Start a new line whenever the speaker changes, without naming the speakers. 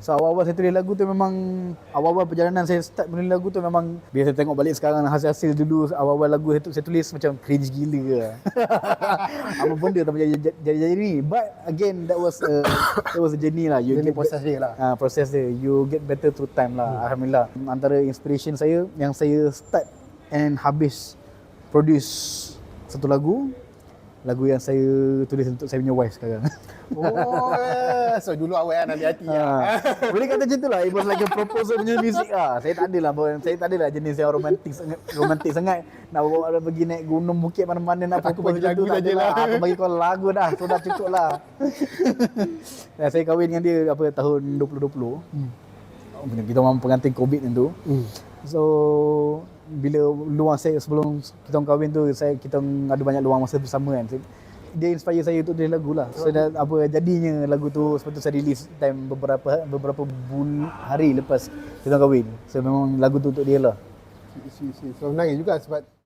So awal-awal saya tulis lagu tu memang, awal-awal perjalanan saya start menulis lagu tu memang, bila saya tengok balik sekarang hasil-hasil dulu awal-awal lagu saya tulis macam cringe gila ke. Apa benda tak jadi ni. But again that was a journey lah. You
Journey
get
proses dia lah.
Proses dia. You get better through time lah. Alhamdulillah. Antara inspiration saya yang saya start and habis produce satu lagu yang saya tulis untuk saya punya wife sekarang.
Oh, so dulu awal nak hati
Boleh kata macam tu lah. It was like a proposal punya music lah. Saya tak adalah jenis yang romantik sangat nak bawa orang pergi naik gunung bukit mana-mana nak
Aku
propose
bagi lagu
tak
je lah.
Aku bagi kau lagu dah. Tu dah cukup lah. Dan saya kahwin dengan dia tahun 2020. Kita orang pengantin COVID yang tu. So bila luang saya sebelum kita orang kahwin tu, kita ada banyak luang masa bersama kan. Dia inspire saya untuk tulis lagu lah. So jadinya lagu tu sebab tu saya release time beberapa hari lepas kita orang kahwin. So memang lagu tu untuk dia lah.
So menangis juga sebab